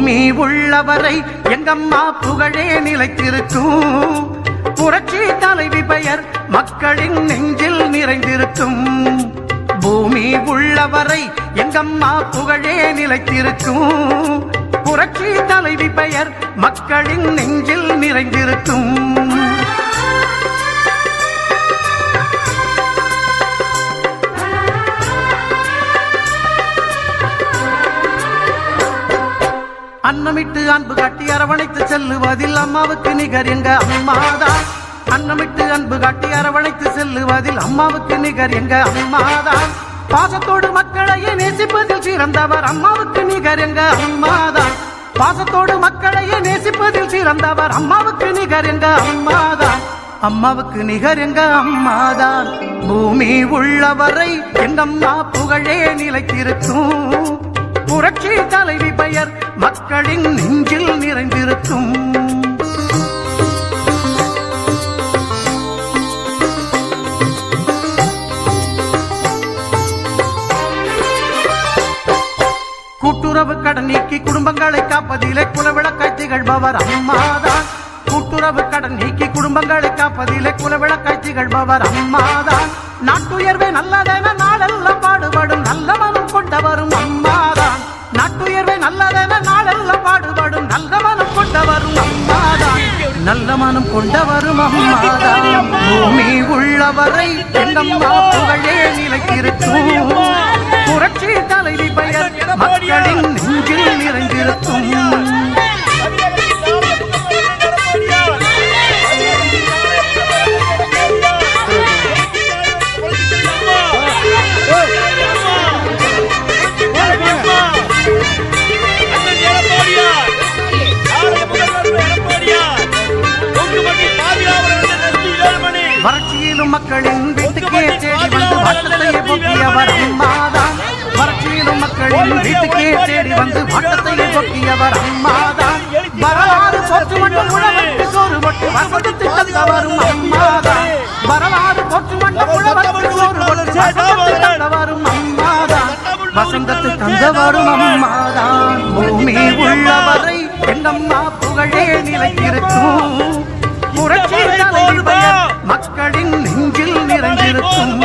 பூமி உள்ளவரை எங்கம்மா புகழே நிலைத்திருக்கும். புரட்சி தலைவி பெயர் மக்களின் நெஞ்சில் நிறைந்திருக்கும். பூமி உள்ளவரை எங்கம்மா புகழே நிலைத்திருக்கும். புரட்சி தலைவி பெயர் மக்களின் நெஞ்சில் நிறைந்திருக்கும். அன்னமிட்டு அன்பு காட்டி அரவணைத்து செல்லுவதில் அம்மாவுக்கு நிகர் எங்க அம்மாதான். அன்னமிட்டு அன்பு காட்டி அரவணைத்து செல்லுவதில் அம்மாவுக்கு நிகர் எங்க அம்மாதான். பாசத்தோடு மக்களையே நேசிப்பதில் சிறந்தவர் அம்மாவுக்கு நிகர் எங்க அம்மாதான். பாசத்தோடு மக்களையே நேசிப்பதில் சிறந்தவர் அம்மாவுக்கு நிகர் எங்க அம்மாதான். அம்மாவுக்கு நிகர் எங்க அம்மாதான். பூமி உள்ளவரை எங்கம்மா புகழே நிலைத்திருக்கும். புரட்சி தலைவி பெயர் மக்களின் நெஞ்சில் நிறைந்திருக்கும். கூட்டுறவு கடன் நீக்கி குடும்பங்களை காப்பதிலே குலவிளக்காய் திகழ்பவர் அம்மாதான். கூட்டுறவு கடன் நீக்கி குடும்பங்களை காப்பதிலே குலவிளக்காய் திகழ்பவர் அம்மாதான். நாட்டுயர்வே நல்லதென நாளெல்லாம் பாடுபடும் நல்ல மனம் கொண்டவரும் அம்மாதான். நாட்டுயர்வே நல்லதென நாளெல்லாம் பாடுபடும் நல்ல மனம் கொண்டவரும் அம்மாதான். நல்ல மனம் கொண்டவரும் அம்மாதான். பூமி உள்ளவரை எங்கம்மா புகழே நிலைத்திருக்கும். புரட்சி தலைவி பெயர் மக்களின் நெஞ்சில் நிறைந்திருக்கும். வறட்சியிலும் மக்களின் வீட்டுக்கே தேடி வந்து வாட்டத்தையே போக்கியவர் அம்மாதான். வறட்சியிலும் மக்களின் வீட்டுக்கே தேடி வந்து வாட்டத்தையே போக்கியவர் அம்மாதான். வரலாறு போற்று மட்டும் உழவருக்கு சோறு போட்டு வசந்தத்து தந்தவரும் அம்மாதான். வரலாறு போற்று மட்டும் உழவருக்கு சோறு போட்டு வசந்தத்து தந்தவரும் அம்மாதான். வசந்தத்து தந்தவரும் அம்மாதான். பூமி உள்ளவரை எங்கம்மா புகழே நிலைத்திருக்கும். புரட்சி தலைவி பெயர் மக்களின் நெஞ்சில் நிறைந்திருக்கும்.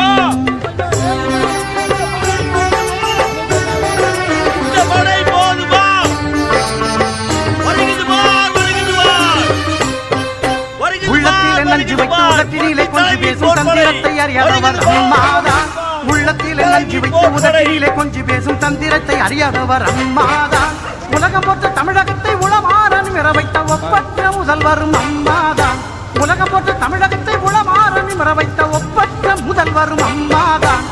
உள்ளத்திலே நஞ்சு வைத்து உதட்டினிலே கொஞ்சி பேசும் தந்திரத்தை அறியாதவர் அம்மாதான். உள்ளத்திலே நஞ்சு வைத்து உதட்டினிலே கொஞ்சி பேசும் தந்திரத்தை அறியாதவர் அம்மாதான். உலகம் போற்ற தமிழகத்தை உளமாற நிமிர வைத்த ஒப்பற்ற முதல்வரும் அம்மாதான். உலகம் போற்ற தமிழகத்தை உளமாற நிமிர வைத்த ஒப்பற்ற முதல்வரும் அம்மாதான்.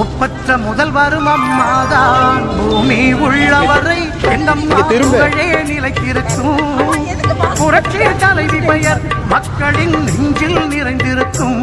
ஒப்பற்ற முதல்வரும் அம்மாதான். பூமி உள்ளவரை எங்கம்மா புகழே நிலைத்திருக்கும். புரட்சி தலைவி பெயர் மக்களின் நெஞ்சில் நிறைந்திருக்கும்.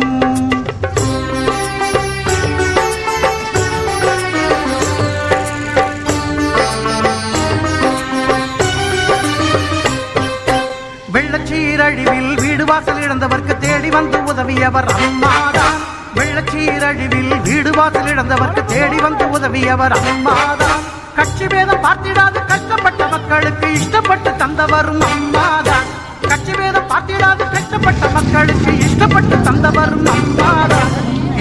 வெள்ளச்சீரழிவில் வீடு வாசல் இழந்தவர்க்கு தேடி வந்து உதவியவர் அம்மாதான். வெள்ளச்சீரழிவில் வீடு வாசல் இழந்தவர்க்கு தேடி வந்து உதவியவர் அம்மாதான். கட்சி பேதம் பார்த்திடாது கஷ்டப்பட்ட மக்களுக்கு இஷ்டப்பட்டு தந்தவரும் அம்மாதான். கட்சி பேதம் பார்த்திடாது கஷ்டப்பட்ட மக்களுக்கு இஷ்டப்பட்டு தந்தவரும் அம்மாதான்.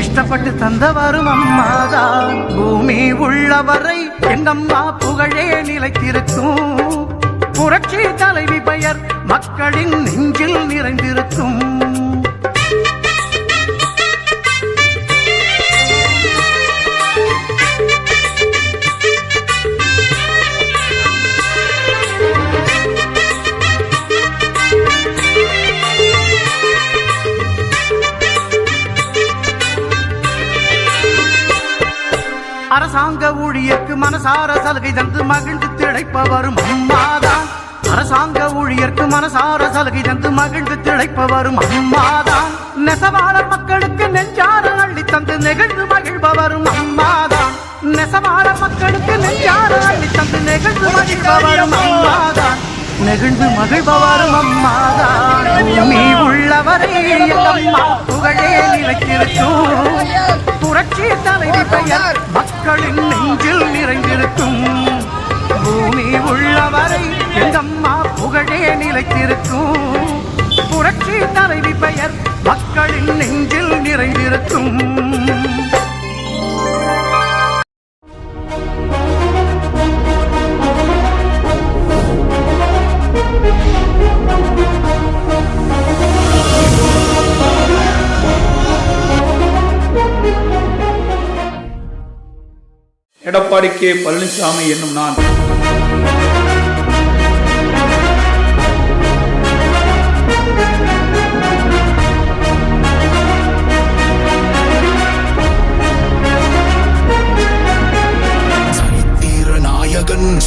இஷ்டப்பட்டு தந்தவரும் அம்மாதான். பூமி உள்ளவரை எங்கம்மா புகழே நிலைத்திருக்கும். புரட்சி தலைவி பெயர் மக்களின் நெஞ்சில் நிறைந்திருக்கும். அரசாங்க ஊழியர்க்கு மனசார சலுகை தந்து மகிழ்ந்து திளைப்பவரும் அம்மாதான். அரசாங்க ஊழியர்க்கு மனசார சலுகை தந்து மகிழ்ந்து திளைப்பவரும் அம்மாதான். நெசவாளர் மக்களுக்கு நெஞ்சார அள்ளி தந்து நெகிழ்ந்து மகிழ்பவரும் அம்மாதான். நெசவாளர் மக்களுக்கு நெஞ்சார அள்ளி தந்து நெகிழ்ந்து மகிழ்பவரும் அம்மாதான். நெகிழ்ந்து மகிழ்பவரும் அம்மாதான். பூமி உள்ளவரை எங்கம்மா புகழே நிலைத்திருக்கும். புரட்சி தலைவி பெயர் மக்களின் நெஞ்சில் நிறைந்திருக்கும். பூமி உள்ளவரை எங்கம்மா தலைவி பெயர் மக்களின் நெஞ்சில் நிறைந்திருக்கும். எடப்பாடி கே பழனிசாமி என்னும் நான்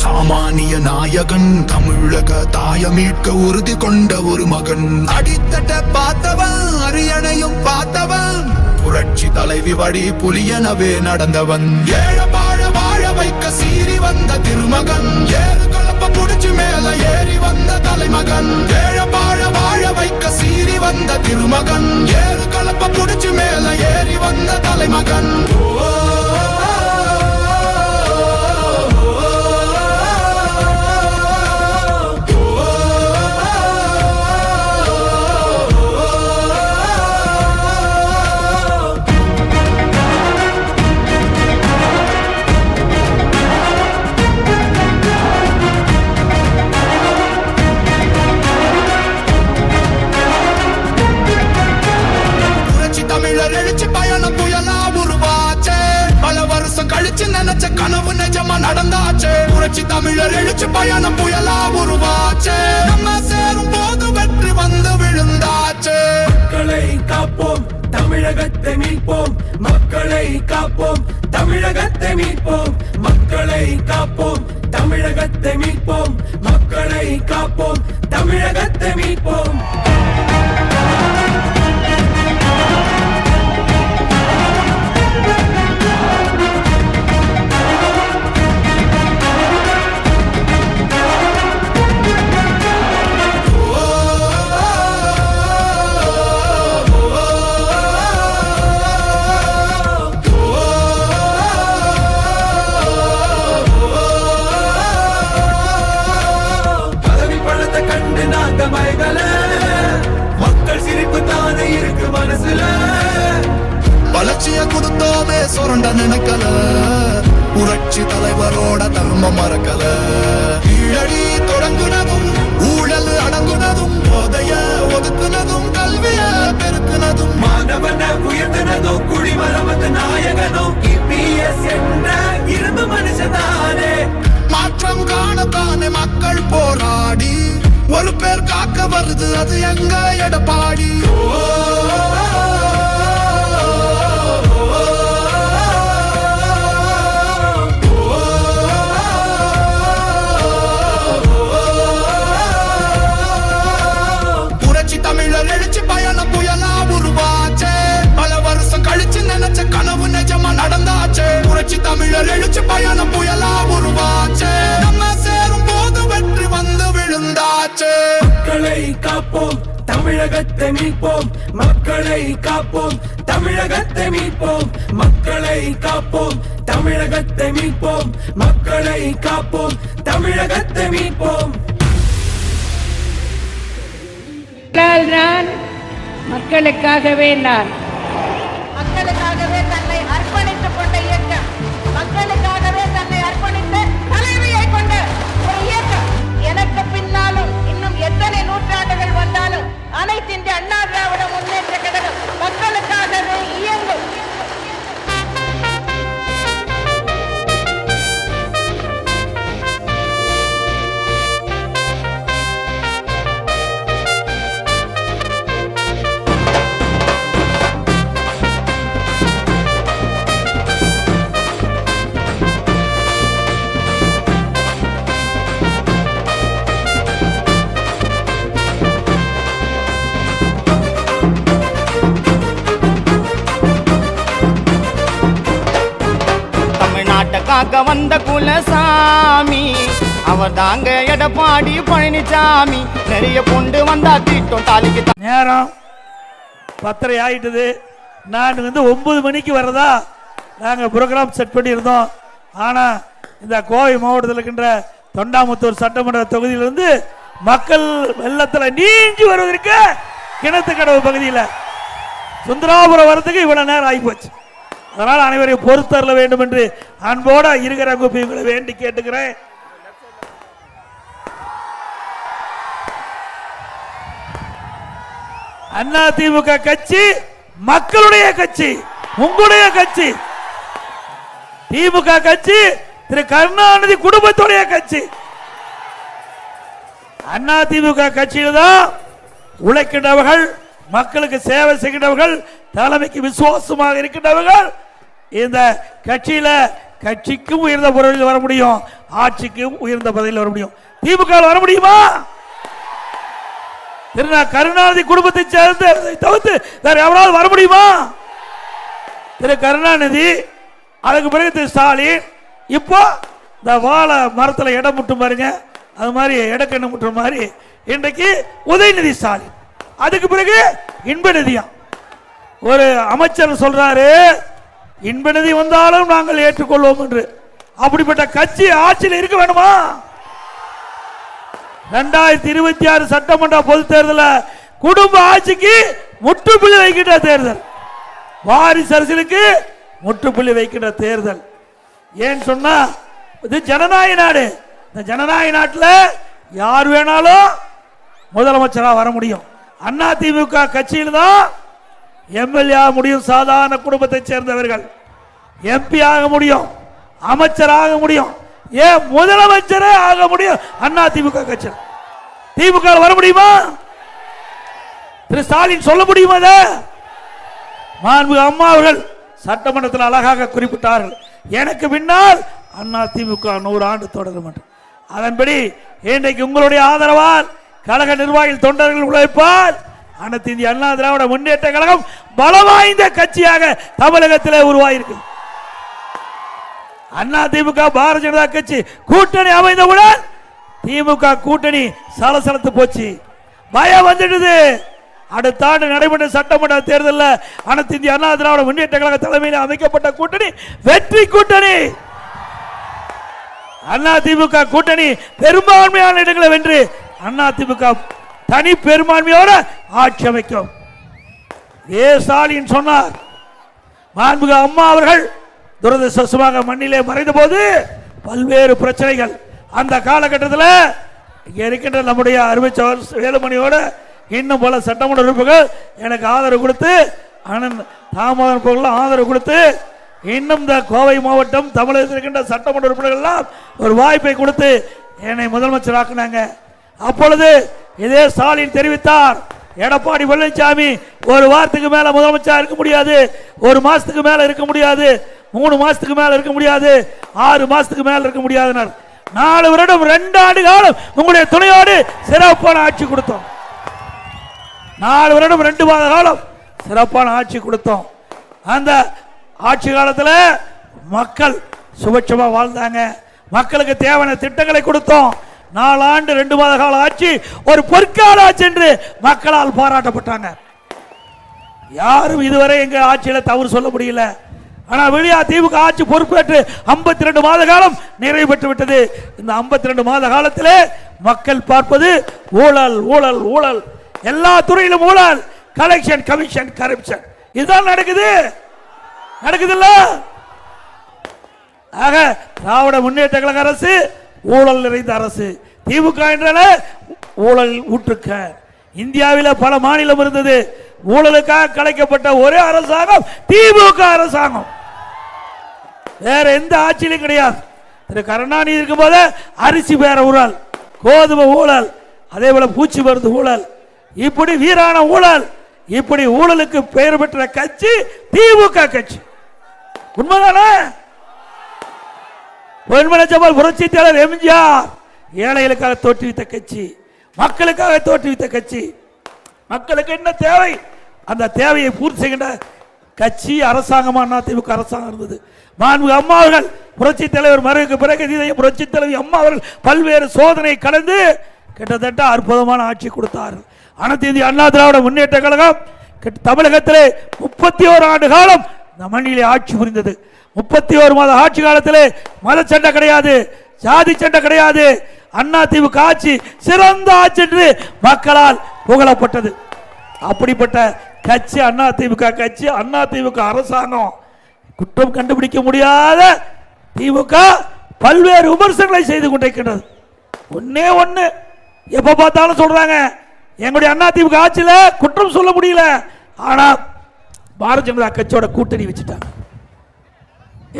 சாமானிய நாயகன், தமிழக தாய மீட்க உறுதி கொண்ட ஒரு மகன். அடித்தட்ட பார்த்தவன், அரியணையும் பார்த்தவன், புரட்சி தலைவி வழி புலியனவே நடந்தவன். ஏழ வாழ வாழ வைக்க சீறி வந்த திருமகன், ஏறு கலப்ப புடிச்சு மேல ஏறி வந்த தலைமகன். ஏழ வாழ வாழ வைக்க சீறி வந்த திருமகன், ஏறு கலப்ப புடிச்சு மேல ஏறி வந்த தலைமகன். நினைச்ச கனவு நிஜமா நடந்தாச்சே. புரட்சி தமிழர் எழுச்சி பயணம் புயலா உருவாச்சே. நம்ம சேரும் போது வெற்றி வந்து விழுந்தாச்சே. மக்களை காப்போம், தமிழகத்தை மீட்போம். மக்களை காப்போம், தமிழகத்தை மீட்போம். மக்களை காப்போம், தமிழகத்தை மீட்போம். மக்களை காப்போம், தமிழகத்தை மீட்போம். மக்கள் சிரிப்பு தானே இருக்கு மனசுல. வளர்ச்சிய கொடுத்தோமே சுரண்ட நினைக்கல, புரட்சி தலைவரோட தர்மம் மறக்கல. கீழடி தொடங்குனதும் ஊழல் அடங்குனதும், போதைய ஒதுக்குனதும் கல்விய பெருக்குனதும், மாணவன உயர்த்தினதும் குடிமரமத்து நாயகனும் இபிஎஸ் என்ற இரும்பு மனுஷனானே. மாற்றம் காணத்தானே மக்கள் போராடி ஒரு பேர் காக்க வருது, அது எங்க எடப்பாடி. புரட்சி தமிழர் எழுச்சி பயணம் புயலா உருவாச்சே. பல வருஷம் கழிச்சு நினைச்ச கனவு நிஜமா நடந்தாச்சே. புரட்சி தமிழர் எழுச்சி பயணம் புயலா உருவாச்சே. நம்ம சேரும் போது வெற்றி வந்து விழுந்தாச்சே. மக்களை காப்போம், தமிழகத்தை மீட்போம். மக்களை காப்போம், தமிழகத்தை மீட்போம். மக்களை காப்போம், தமிழகத்தை மீட்போம். மக்களை காப்போம், தமிழகத்தை மீட்போம். நான் மக்களுக்காகவே நான் மக்களுக்காகவே தன்னை அர்ப்பணித்துக் கொண்ட இயக்கம், மக்களுக்காகவே தன்னை அர்ப்பணித்த தலைமையை கொண்ட ஒரு இயக்கம். எனக்கு பின்னாலும் இன்னும் எத்தனை நூற்றாண்டுகள் வந்தாலும் அனைத்து இந்திய அண்ணா திராவிட முன்னேற்ற கழகம் மக்களுக்காகவே இயங்கும். காக்க வந்த குலசாமி அவர் தாங்க எடப்பாடி பழனிசாமி. நிறைய கொண்டு வந்தா திட்டம் தாலிக்கு. நேரம் 10:30 ஆயிட்டுது. நான் 9 மணிக்கு வரதா நாங்கள் ப்ரோக்ராம் செட் பண்ணியிருந்தோம். ஆனால் இந்த கோவை மாவட்டத்தில் இருக்கின்ற தொண்டாமுத்தூர் சட்டமன்ற தொகுதியிலிருந்து மக்கள் வெள்ளத்தில் நீஞ்சி வருவதற்கு கிணத்துக்கடவு பகுதியில் சுந்தராபுரம் வரதுக்கு இவ்வளவு நேரம் ஆகிப்போச்சு. அதனால் அனைவரையும் பொறுத்தரல வேண்டும் என்று அன்போட இருக்கிற குப்பிகளை வேண்டி கேட்டுக்கிறேன். அண்ணா திமுக கட்சி மக்களுடைய கட்சி, உங்களுடைய கட்சி. திமுக கட்சி திரு கருணாநிதி குடும்பத்துடைய கட்சி. அண்ணா திமுக கட்சியில் தான் உழைக்கின்றவர்கள், மக்களுக்கு சேவை செய்கின்றவர்கள், தலைமைக்கு விசுவாசமாக இருக்கின்றவர்கள் இந்த கட்சியில கட்சிக்கும் உயர்ந்த பொருளில் வர முடியும், ஆட்சிக்கும் உயர்ந்த பதவியில் வர முடியும். திமுக வர முடியுமா? திரு கருணாநிதி குடும்பத்தை சேர்ந்து தவிர்த்து வேற எவரால் வர முடியுமா? திரு கருணாநிதி, அதுக்கு பிறகு திரு ஸ்டாலின், இப்போ இந்த வாழை மரத்தில் இடம் முட்டும் பாருங்க, அது மாதிரி இடக்கண்ணு முட்டுற மாதிரி இன்றைக்கு உதயநிதி ஸ்டாலின், அதுக்கு பிறகு இன்பநிதியா. ஒரு அமைச்சர் சொல்றாரு இன்பநிதி வந்தாலும் நாங்கள் ஏற்றுக்கொள்வோம் என்று. அப்படிப்பட்ட கட்சி ஆட்சியில் இருக்க வேண்டுமா? 2026 சட்டமன்ற பொது தேர்தலில் குடும்ப ஆட்சிக்கு முற்றுப்புள்ளி வைக்கின்ற தேர்தல், வாரிசு அரசியலுக்கு முற்றுப்புள்ளி வைக்கின்ற தேர்தல். ஏன் சொன்னா இது ஜனநாயக நாடு. இந்த ஜனநாயக நாட்டில் யார் வேணாலும் முதலமைச்சராக வர முடியும். அண்ணா திமுக கட்சியில் தான் எம்எல்ஏ ஆக முடியும், சாதாரண குடும்பத்தை சேர்ந்தவர்கள் எம்பி ஆக முடியும், அமைச்சராக முடியும், ஏன் முதலமைச்சரே ஆக முடியும். அண்ணா திமுக கட்சி திமுக வர முடியுமா? திரு ஸ்டாலின் சொல்ல முடியுமா? மாண்புமிகு அம்மா அவர்கள் சட்டமன்றத்தில் அழகாக குறிப்பிட்டார்கள், எனக்கு பின்னால் அண்ணா திமுக 100 ஆண்டு தொடரும் என்று. அதன்படி இன்றைக்கு உங்களுடைய ஆதரவால், கழக நிர்வாகிகள், தொண்டர்கள் உழைப்பால் அனைத்து இந்திய அண்ணா திராவிட முன்னேற்ற கழகம் பலவாய்ந்த கட்சியாக தமிழகத்தில் உருவாயிருக்கு. அண்ணா திமுக பாரதிய ஜனதா கட்சி கூட்டணி அமைந்தவுடன் திமுக கூட்டணி சலசலத்து போச்சு, பயம் வந்துடுது. அடுத்த ஆண்டு நடைபெற்ற சட்டமன்ற தேர்தலில் அனைத்து இந்திய அண்ணா திராவிட முன்னேற்ற கழக தலைமையில் அமைக்கப்பட்ட கூட்டணி வெற்றி கூட்டணி. அண்ணா திமுக கூட்டணி பெரும்பான்மையான இடங்களை வென்று அண்ணா திமுக தனி பெரும்பான்மையோடு ஆட்சி அமைக்கும். ஏ ஸ்டாலின் சொன்னார். மாண்புமிகு அம்மா அவர்கள் துரதிர்ஷ்டவசமாக மண்ணிலே மறைந்த போது பல்வேறு பிரச்சனைகள், அந்த காலகட்டத்தில் இங்கே இருக்கின்ற நம்முடைய அருமைச்சவர் வேலுமணியோட இன்னும் பல சட்டமன்ற உறுப்பினர்கள் எனக்கு ஆதரவு கொடுத்து, அண்ணன் தாமோதரன் பொருள் ஆதரவு கொடுத்து, இன்னும் இந்த கோவை மாவட்டம் தமிழகத்தில் இருக்கின்ற சட்டமன்ற உறுப்பினர்கள்லாம் ஒரு வாய்ப்பை கொடுத்து என்னை முதலமைச்சராக்குனாங்க. அப்பொழுது இதே ஸ்டாலின் தெரிவித்தார், எடப்பாடி பழனிசாமி ஒரு வாரத்துக்கு மேல முதலமைச்சர் இருக்க முடியாது, ஒரு மாசத்துக்கு மேல இருக்க முடியாது, 3 மாசத்துக்கு மேல இருக்க முடியாது, 6 மாசத்துக்கு மேல இருக்க முடியாது. 4 வருடம் 2 ஆண்டு காலம் உங்களுடைய துணையோடு சிறப்பான ஆட்சி கொடுத்தோம். 4 வருடம் 2 மாத காலம் சிறப்பான ஆட்சி கொடுத்தோம். அந்த ஆட்சி காலத்தில் மக்கள் சுபட்சமா வாழ்ந்தாங்க, மக்களுக்கு தேவையான திட்டங்களை கொடுத்தோம். 4 ஆண்டு 2 மாத கால ஆட்சி ஒரு பொற்கால ஆட்சி என்று மக்களால் பாராட்டப்பட்டாங்க. யாரும் இதுவரை எங்க ஆட்சியில் தவறு சொல்ல முடியல. ஆனால் விடியா திமுக ஆட்சி பொறுப்பேற்று 52 மாத காலம் நிறைவு பெற்று விட்டது. இந்த 52 மாத காலத்திலே மக்கள் பார்ப்பது ஊழல், ஊழல், ஊழல், எல்லா துறையிலும் ஊழல், கலெக்ஷன், கமிஷன், கரப்ஷன், இதுதான் நடக்குது. நடக்குதுல்ல? ஆக திராவிட முன்னேற்ற கழக அரசு ஊழல் நிறைந்த அரசு. திமுக என்றால ஊழல் ஊற்றுக்க. இந்தியாவில் பல மாநிலம் இருந்தது, ஊழலுக்காக கலைக்கப்பட்ட ஒரே அரசாங்கம் திமுக அரசாங்கம், வேற எந்த ஆட்சியிலும் கிடையாது. திரு கருணாநிதி இருக்கும் போது அரிசி பேர ஊழல், கோதுமை ஊழல், அதே போல பூச்சி மருந்து ஊழல், இப்படி வீரான ஊழல், இப்படி ஊழலுக்கு பெயர் பெற்ற கட்சி திமுக கட்சி. உண்மைதானே? புரட்சி தலைவர் எம்ஜிஆர் ஏழைகளுக்காக தோற்றுவித்த கட்சி, மக்களுக்காக தோற்றுவித்த கட்சி. மக்களுக்கு என்ன தேவை, அந்த தேவையை பூர்த்தி செய்கின்ற கட்சி அரசாங்கமா அதிமுக அரசாங்கம் இருந்தது. மாண்புமிகு அம்மா அவர்கள் புரட்சி தலைவர் மறைவுக்கு பிறகு புரட்சி தலைவி அம்மா அவர்கள் பல்வேறு சோதனை கடந்து கிட்டத்தட்ட அற்புதமான ஆட்சி கொடுத்தார்கள். அனைத்து இந்திய அண்ணா திராவிட முன்னேற்ற கழகம் தமிழகத்திலே 31 ஆண்டு காலம் இந்த மண்ணிலே ஆட்சி புரிந்தது. 31 மாத ஆட்சி காலத்திலே மத சண்டை கிடையாது, ஜாதி சண்டை கிடையாது. அண்ணா திமுக ஆட்சி சிறந்த ஆட்சி என்று மக்களால் புகழப்பட்டது. அப்படிப்பட்ட கட்சி அதிமுக கட்சி. அதிமுக அரசாங்கம் குற்றம் கண்டுபிடிக்க முடியாத திமுக பல்வேறு விமர்சனங்களை செய்து கொண்டிருக்கின்றது. ஒன்னே ஒண்ணு எப்ப பார்த்தாலும் சொல்றாங்க, எங்களுடைய அதிமுக ஆட்சியில குற்றம் சொல்ல முடியல, ஆனா பாரதிய ஜனதா கட்சியோட கூட்டணி வச்சுட்டாங்க.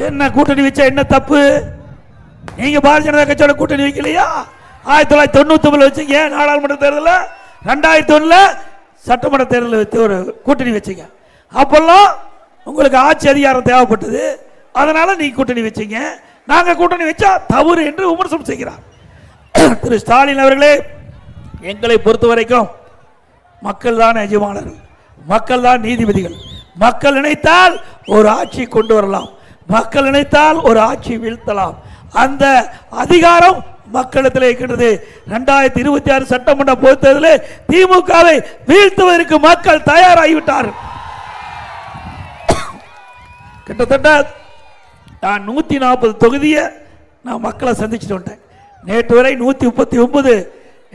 என்ன கூட்டணி வச்சா என்ன தப்பு? நீங்க பாரதிய ஜனதா கட்சியோட கூட்டணி வைக்கலையா? 1999 வச்சீங்க நாடாளுமன்ற தேர்தலில், 2001 சட்டமன்ற தேர்தலில் வச்சு ஒரு கூட்டணி வச்சீங்க. அப்பெல்லாம் உங்களுக்கு ஆட்சி அதிகாரம் தேவைப்பட்டது, அதனால நீங்க கூட்டணி வச்சீங்க. நாங்க கூட்டணி வச்சா தவறு என்று விமர்சனம் செய்கிறார் திரு ஸ்டாலின் அவர்களே. எங்களை பொறுத்த வரைக்கும் மக்கள் தான் எஜமானர்கள், மக்கள் தான் நீதிபதிகள். மக்கள் நினைத்தால் ஒரு ஆட்சி கொண்டு வரலாம், மக்கள் நினைத்தால் ஒரு ஆட்சி வீழ்த்தலாம். அந்த அதிகாரம் மக்களிடத்தில் இருக்கின்றது. 2026 சட்டமன்ற பொதுத் தேர்தலில் திமுகவை வீழ்த்துவதற்கு மக்கள் தயாராகிவிட்டார். கிட்டத்தட்ட நான் 140 தொகுதியை நான் மக்களை சந்திச்சுட்டு வந்துட்டேன். நேற்று வரை 139,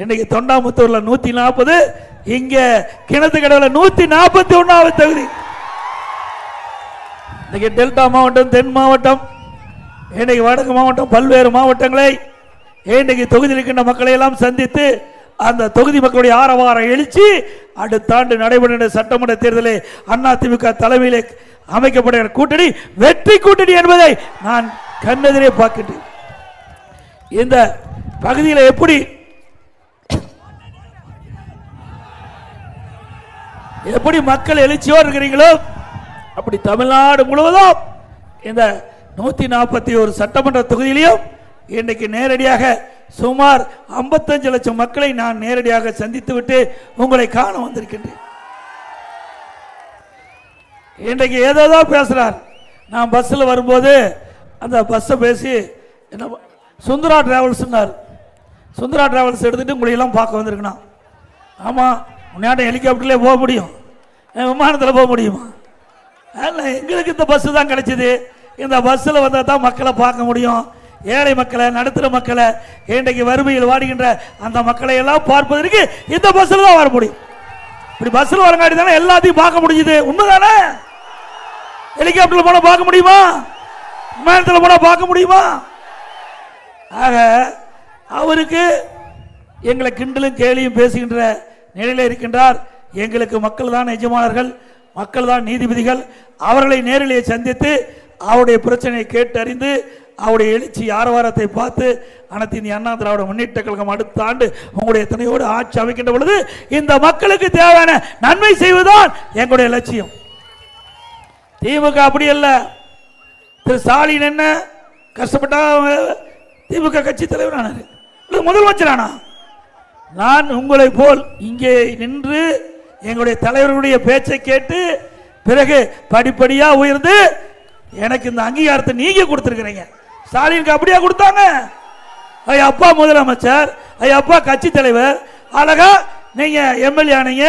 இன்னைக்கு தொண்டாமுத்தூர்ல 140, இங்க கிணத்து கடவுல 141வது தொகுதி. இன்னைக்கு டெல்டா மாவட்டம், தென் மாவட்டம், இன்னைக்கு வடக்கு மாவட்டம், பல்வேறு மாவட்டங்களை இன்னைக்கு தொகுதியில் இருக்கின்ற மக்களை எல்லாம் சந்தித்து அந்த தொகுதி மக்களுடைய ஆரவார எழுச்சி அடுத்த ஆண்டு நடைபெறுகின்ற சட்டமன்ற தேர்தலில் அதிமுக தலைமையில் அமைக்கப்படுகிற கூட்டணி வெற்றி கூட்டணி என்பதை நான் கண்ணெதிரே பார்க்கின்றேன். இந்த பகுதியில் எப்படி மக்கள் எழுச்சியோடு இருக்கிறீங்களோ அப்படி தமிழ்நாடு முழுவதும் இந்த 141 சட்டமன்ற தொகுதியிலையும் இன்றைக்கு நேரடியாக சுமார் 55 லட்சம் மக்களை நான் நேரடியாக சந்தித்து விட்டு உங்களை காண வந்திருக்கின்றேன். இன்றைக்கு ஏதோ பேசுறார். நான் பஸ்ஸில் வரும்போது அந்த பஸ்ஸை பேசி என்ன சுந்தரா டிராவல்ஸ், சுந்தரா டிராவல்ஸ் எடுத்துட்டு உங்களை எல்லாம் பார்க்க வந்திருக்கணும். ஆமாம், முன்னாடி ஹெலிகாப்டர்லேயே போக முடியும், விமானத்தில் போக முடியுமா? எங்களுக்கு இந்த பஸ்ஸு தான் கிடைச்சிது. இந்த பஸ்ஸில் வந்தால் தான் மக்களை பார்க்க முடியும். ஏழை மக்களை, நடுத்தர மக்களை, இன்றைக்கு வறுமையில் வாடுகின்ற அந்த மக்களை எல்லாம் பார்ப்பதற்கு இந்த பஸ்ஸில் தான் வர முடியும். இப்படி பஸ்ஸில் வரங்காட்டி தானே எல்லாத்தையும் பார்க்க முடியுது. உண்மைதானே? ஹெலிகாப்டரில் போனால் பார்க்க முடியுமா? விமானத்தில் போனால் பார்க்க முடியுமா? ஆக அவருக்கு எங்களை கிண்டலும் கேலியும் பேசுகின்ற நிலையில் இருக்கின்றார். எங்களுக்கு மக்கள் தான் எஜமானர்கள், மக்கள் தான் நீதிபதிகள். அவர்களை நேரிலே சந்தித்து அவருடைய பிரச்சனையை கேட்டறிந்து அவருடைய எழுச்சி ஆரவாரத்தை பார்த்து அனைத்து இந்திய அண்ணா திராவிட முன்னேற்ற கழகம் அடுத்த ஆண்டு உங்களுடைய துணையோடு ஆட்சி அமைக்கின்ற பொழுது இந்த மக்களுக்கு தேவையான நன்மை செய்வதுதான் எங்களுடைய லட்சியம். திமுக அப்படி அல்ல. திரு ஸ்டாலின் என்ன கஷ்டப்பட்டா திமுக கட்சி தலைவரானாரு, முதலமைச்சரானா? நான் உங்களை போல் இங்கே நின்று எங்களுடைய தலைவர்களுடைய பேச்சை கேட்டு பிறகு படிப்படியா உயர்ந்து எனக்கு இந்த அங்கீகாரத்தை நீங்க கொடுத்திருக்கிறீங்க. ஸ்டாலினுக்கு அப்படியா கொடுத்தாங்க? ஐயா அப்பா முதலமைச்சர், ஐயா அப்பா கட்சி தலைவர், அழகா நீங்க எம்எல்ஏ ஆனீங்க,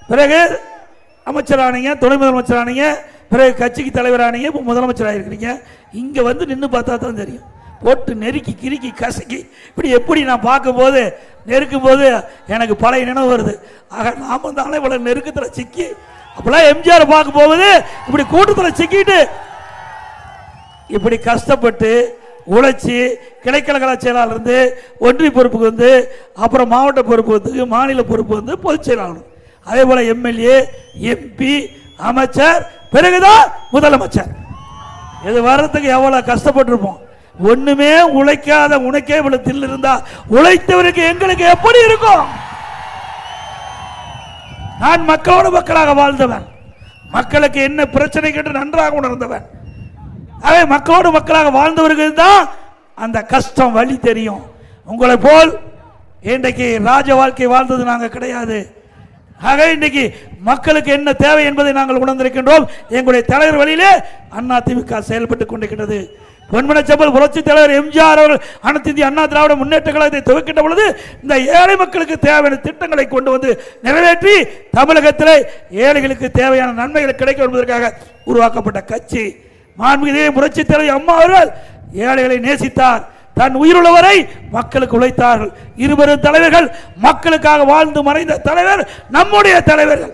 பிறகு அமைச்சர் ஆனீங்க, துணை முதலமைச்சர் ஆனீங்க, பிறகு கட்சிக்கு தலைவர் ஆனீங்க, இப்போ முதலமைச்சர் ஆகிருக்கிறீங்க. இங்க வந்து நின்று பார்த்தா தான் தெரியும். போட்டு நெருக்கி கிறுக்கி கசக்கி இப்படி எப்படி நான் பார்க்கும்போது நெருக்கும் போது எனக்கு பழைய நினைவு வருது. ஆக நாம தானே இவ்வளவு நெருக்கத்தில் சிக்கி, அப்பெல்லாம் எம்ஜிஆர் பார்க்க போகுது இப்படி கூட்டத்தில் சிக்கிட்டு இப்படி கஷ்டப்பட்டு உழைச்சி கிளைக்கழக செயலாளர் இருந்து ஒன்றிய பொறுப்புக்கு வந்து அப்புறம் மாவட்ட பொறுப்பு வந்து மாநில பொறுப்பு வந்து பொதுச் செயலாளர், அதே போல எம்எல்ஏ, எம்பி, அமைச்சர், பிறகுதான் முதலமைச்சர். இது வர்றதுக்கு எவ்வளவு கஷ்டப்பட்டிருப்போம். ஒண்ணுமே உழைக்காத உனக்கே இவ்வளவு தில் இருந்தா உழைத்தவருக்கு எங்களுக்கு எப்படி இருக்கும்? நான் மக்களோடு மக்களாக வாழ்ந்தவன், மக்களுக்கு என்ன பிரச்சனை என்று நன்றாக உணர்ந்தவன். அவை மக்களோடு மக்களாக வாழ்ந்தவர்கள் தான் அந்த கஷ்டம் வழி தெரியும். உங்களை போல் இன்றைக்கு ராஜ வாழ்க்கை வாழ்ந்தது நாங்கள் கிடையாது. ஆக இன்றைக்கு மக்களுக்கு என்ன தேவை என்பதை நாங்கள் உணர்ந்திருக்கின்றோம். எங்களுடைய தலைவர் வழியிலே அதிமுக செயல்பட்டுக் கொண்டிருக்கிறது. பொன்மனச்செம்மல் புரட்சி தலைவர் எம்ஜிஆர் அவர்கள் அனைத்து இந்திய அண்ணா திராவிட முன்னேற்ற கழகத்தை துவக்கின்ற பொழுது இந்த ஏழை மக்களுக்கு தேவையான திட்டங்களை கொண்டு வந்து நிறைவேற்றி தமிழகத்தில் ஏழைகளுக்கு தேவையான நன்மைகள் கிடைக்கும் என்பதற்காக உருவாக்கப்பட்ட கட்சி. மாண்புமிகு புரட்சி தலைவர் அம்மா அவர்கள் ஏழைகளை நேசித்தார். தன் உயிருள்ளவரை மக்களுக்கு உழைத்தார்கள். இருவரும் தலைவர்கள் மக்களுக்காக வாழ்ந்து மறைந்த தலைவர் நம்முடைய தலைவர்கள்.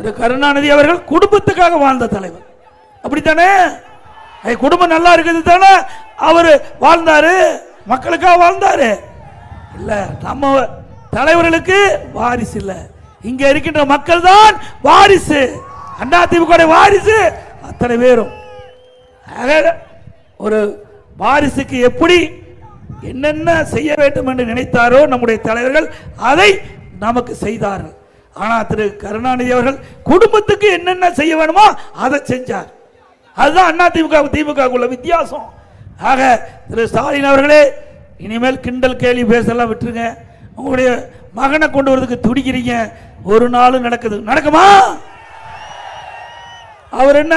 திரு கருணாநிதி அவர்கள் குடும்பத்துக்காக வாழ்ந்த தலைவர். அப்படித்தானே? குடும்பம் நல்லா இருக்குது தானே அவர் வாழ்ந்தாரு, மக்களுக்காக வாழ்ந்தாரு. இல்ல, நம்ம தலைவர்களுக்கு வாரிசு இல்ல, இங்க இருக்கின்ற மக்கள் தான் வாரிசு. அதிமுக வாரிசு அத்தனை பேரும். ஒரு வாரிசுக்கு எப்படி என்னென்ன செய்ய வேண்டும் என்று நினைத்தாரோ நம்முடைய தலைவர்கள் அதை நமக்கு செய்தார்கள். ஆனா திரு கருணாநிதி அவர்கள் குடும்பத்துக்கு என்னென்ன செய்ய வேணுமோ அதை செஞ்சார். அதுதான் அதிமுக திமுக உள்ள வித்தியாசம். ஆக திரு ஸ்டாலின் அவர்களே, இனிமேல் கிண்டல் கேலி பேசலாம் விட்டுருங்க. உங்களுடைய மகனை கொண்டு வரதுக்கு துடிக்கிறீங்க, ஒரு நாள் நடக்குமா? அவர் என்ன,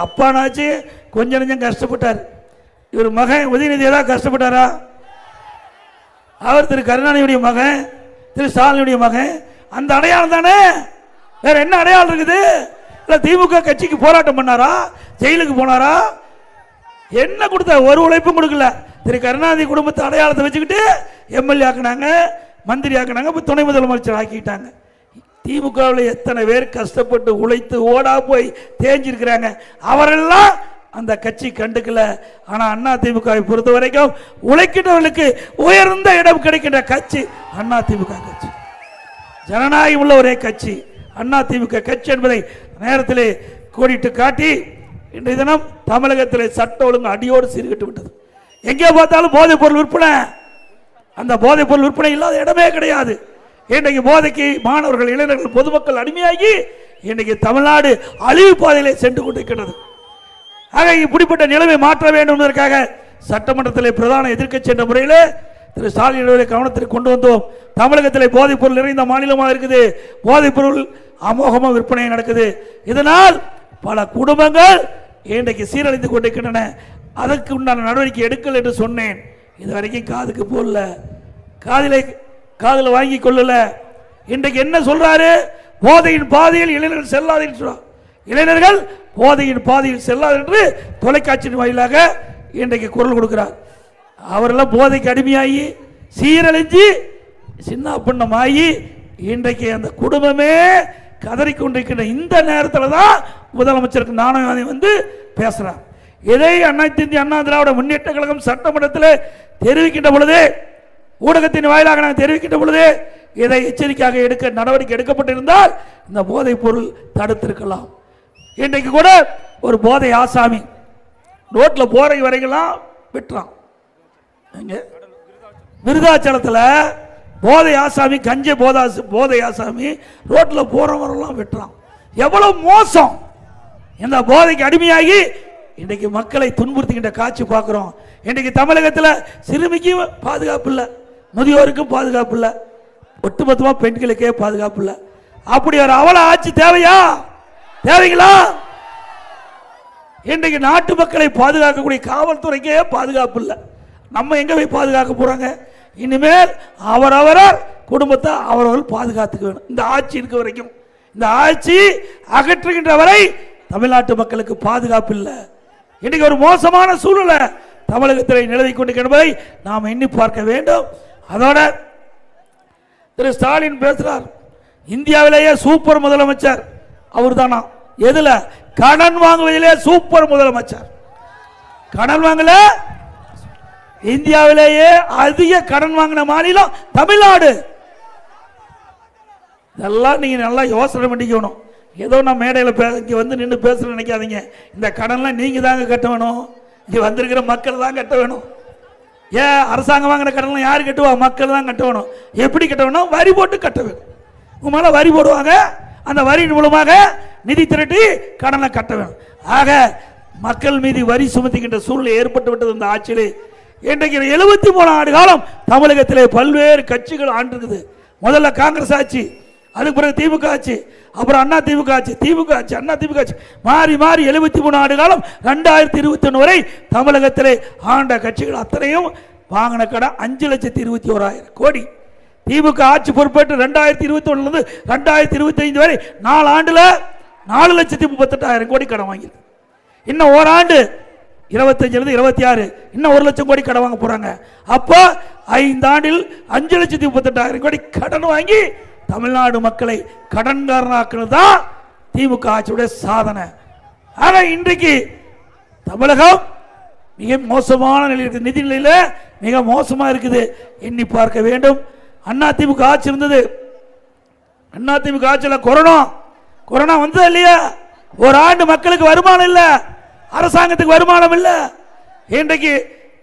அப்பானாச்சு கொஞ்சம் நெஞ்சம் கஷ்டப்பட்டார். இவர் மகன் உதயநிதி ஏதாவது கஷ்டப்பட்டாரா? அவர் திரு கருணாநிதியுடைய மகன், திரு ஸ்டாலினுடைய மகன். அந்த அடையாளம் தானே, வேற என்ன அடையாளம் இருக்குது? இல்ல திமுக கட்சிக்கு போராட்டம் பண்ணாரா? ஜெயிலுக்கு போனாரா? என்ன கொடுத்த? ஒரு உழைப்பும் கொடுக்கல. திரு கருணாநிதி குடும்பத்தை அடையாளத்தை வச்சுக்கிட்டு எம்எல்ஏ ஆக்கினாங்க, மந்திரி ஆக்கினாங்க, இப்போ துணை முதலமைச்சர் ஆக்கிட்டாங்க. திமுகவில் எத்தனை பேர் கஷ்டப்பட்டு உழைத்து ஓடா போய் தேஞ்சிருக்கிறாங்க, அவரெல்லாம் அந்த கட்சி கண்டுக்கல. ஆனா அதிமுகவை பொறுத்த வரைக்கும் உழைக்கின்றவர்களுக்கு உயர்ந்த இடம் கிடைக்கின்ற கட்சி அதிமுக கட்சி. ஜனநாயகம் உள்ள ஒரே கட்சி அதிமுக கட்சி என்பதை நேரத்திலே கோடிட்டு காட்டி, இன்றைய தினம் தமிழகத்தில் சட்ட ஒழுங்கு அடியோடு சீர்கட்டு விட்டது. எங்கே பார்த்தாலும் போதைப் பொருள் விற்பனை. அந்த போதைப் பொருள் விற்பனை இல்லாத இடமே கிடையாது. இன்றைக்கு போதைக்கு மாணவர்கள், இளைஞர்கள், பொதுமக்கள் அடிமையாகி இன்றைக்கு தமிழ்நாடு அழிவு பாதையிலே சென்று கொண்டிருக்கிறது. ஆக இப்படிப்பட்ட நிலைமை மாற்ற வேண்டும் என்பதற்காக சட்டமன்றத்தில் பிரதான எதிர்க்கட்சி என்ற முறையில் திரு ஸ்டாலினுடைய கவனத்திற்கு கொண்டு வந்தோம். தமிழகத்தில் போதைப் பொருள் நிறைந்த மாநிலமாக இருக்குது, போதைப் பொருள் அமோகமாக விற்பனை நடக்குது. இதனால் பல குடும்பங்கள் இன்றைக்கு சீரழிந்து கொண்டிருக்கின்றன. அதற்கு உண்டான நடவடிக்கை எடுக்கல் என்று சொன்னேன். இதுவரைக்கும் காதுக்கு போடல, காதில் வாங்கி கொள்ளல. இன்றைக்கு என்ன சொல்றாரு? போதையின் பாதையில் இளைஞர்கள் செல்லாது சொல்றார். இளைஞர்கள் போதையின் பாதையில் செல்லாது என்று தொலைக்காட்சியின் வாயிலாக இன்றைக்கு குரல் கொடுக்கிறார். அவரெல்லாம் போதைக்கு அடிமையாகி சீரழிஞ்சு சின்ன பின்னமாகி இன்றைக்கு அந்த குடும்பமே கதறிக்கொண்டிருக்கின்ற இந்த நேரத்தில் தான் முதலமைச்சருக்கு நாணயம் வந்து பேசுறார். இதை அனைத்து இந்திய அண்ணா திராவிட முன்னேற்ற கழகம் சட்டமன்றத்தில் தெரிவிக்கின்ற பொழுது, ஊடகத்தின் வாயிலாக நாங்கள் தெரிவிக்கின்ற பொழுது, இதை எச்சரிக்கையாக நடவடிக்கை எடுக்கப்பட்டிருந்தால் இந்த போதைப் பொருள் தடுத்திருக்கலாம். இன்றைக்கு கூட ஒரு போதை ஆசாமி ரோட்டில் போற வரைகெல்லாம் விட்டுறான். விருதாச்சலத்தில் போதை ஆசாமி, கஞ்ச போதை ஆசாமி ரோட்டில் போறவரெல்லாம் விட்டுறான். எவ்வளவு மோசம்! இந்த போதைக்கு அடிமையாகி இன்றைக்கு மக்களை துன்புறுத்துகின்ற காட்சி பார்க்கிறோம். இன்றைக்கு தமிழகத்தில் சிறுமிக்கும் பாதுகாப்பு இல்லை, முதியோருக்கும் பாதுகாப்பு இல்லை, ஒட்டுமொத்தமாக பெண்களுக்கே பாதுகாப்பு இல்லை. அப்படி ஒரு அவல ஆட்சி தேவையா? தேவைங்களா? இன்றைக்கு நாட்டு மக்களை பாதுகாக்கக்கூடிய காவல்துறைக்கே பாதுகாப்பு இல்லை. நம்ம எங்க போய் பாதுகாக்க போறாங்க? இனிமேல் அவரவர் குடும்பத்தை அவரவர்கள் பாதுகாத்துக்க வேணும். இந்த ஆட்சி இருக்க வரைக்கும், இந்த ஆட்சி அகற்றுகின்ற வரை தமிழ்நாட்டு மக்களுக்கு பாதுகாப்பு இல்லை. இன்னைக்கு ஒரு மோசமான சூழ்நிலை தமிழகத்தில் நிலவி கொண்டிருப்பதை நாம் எண்ணி பார்க்க வேண்டும். அதோட திரு ஸ்டாலின் பேசுறார், இந்தியாவிலேயே சூப்பர் முதலமைச்சர் அவர் தானா? எதுல? கடன் வாங்குவதிலே சூப்பர் முதலமைச்சர். கடன் வாங்கல, இந்தியாவிலேயே அதிக கடன் வாங்கின மாநிலம் தமிழ்நாடு. இதெல்லாம் நீங்க நல்லா யோசனை பண்ணிக்கணும். ஏதோ நான் மேடையில் இங்க வந்து நின்று பேச நினைக்காதீங்க. இந்த கடன்லாம் நீங்க தாங்க கட்ட வேணும், இங்க வந்திருக்கிற மக்கள் தான் கட்ட வேணும். ஏன் அரசாங்கம் வாங்கின கடன்லாம் யாரு கட்டுவா? மக்கள் தான் கட்ட வேணும். எப்படி கட்ட வேணும்? வரி போட்டு கட்ட வேணும். உங்க மேல வரி போடுவாங்க, அந்த வரியின் மூலமாக நிதி திரட்டி கடனை கட்ட வேணும். ஆக மக்கள் மீது வரி சுமத்துகின்ற சூழ்நிலை ஏற்பட்டு விட்டது இந்த ஆட்சியிலே. இன்றைக்கு 73 ஆண்டு காலம் தமிழகத்திலே பல்வேறு கட்சிகள் ஆண்டிருக்குது. முதல்ல காங்கிரஸ் ஆட்சி, அதுக்கு பிறகு திமுக ஆட்சி, அப்புறம் அண்ணா திமுக ஆட்சி, திமுக ஆட்சி, அண்ணா திமுக ஆட்சி, மாறி மாறி 73 ஆண்டு காலம் 2021 வரை தமிழகத்திலே ஆண்ட கட்சிகள் அத்தனையும் வாங்கின கடன் 5,21,000 கோடி. திமுக ஆட்சி பொறுப்பேற்று 2021 2025 வரை 4 ஆண்டுல 4,38,000 கோடி கடன் வாங்கியிருக்கு. இன்னும் ஓராண்டு 25 26 இன்னும் 1 லட்சம் கோடி கடன் வாங்க போறாங்க. அப்போ 5 ஆண்டில் 5,38,000 கோடி கடன் வாங்கி தமிழ்நாடு மக்களை கடன்காரனாக்குறது தான் திமுக ஆட்சியுடைய சாதனை. ஆனா இன்றைக்கு தமிழகம் மிக மோசமான நிலையில் இருக்குது, நிதி நிலையில மிக மோசமா இருக்குது. எண்ணி பார்க்க வேண்டும். அண்ணா திமுக ஆட்சி இருந்தது. அண்ணா திமுக ஆட்சியில் கொரோனா வந்தது இல்லையா? ஒரு ஆண்டு மக்களுக்கு வருமானம் இல்ல, அரசாங்கத்துக்கு வருமானம் இல்ல. இன்றைக்கு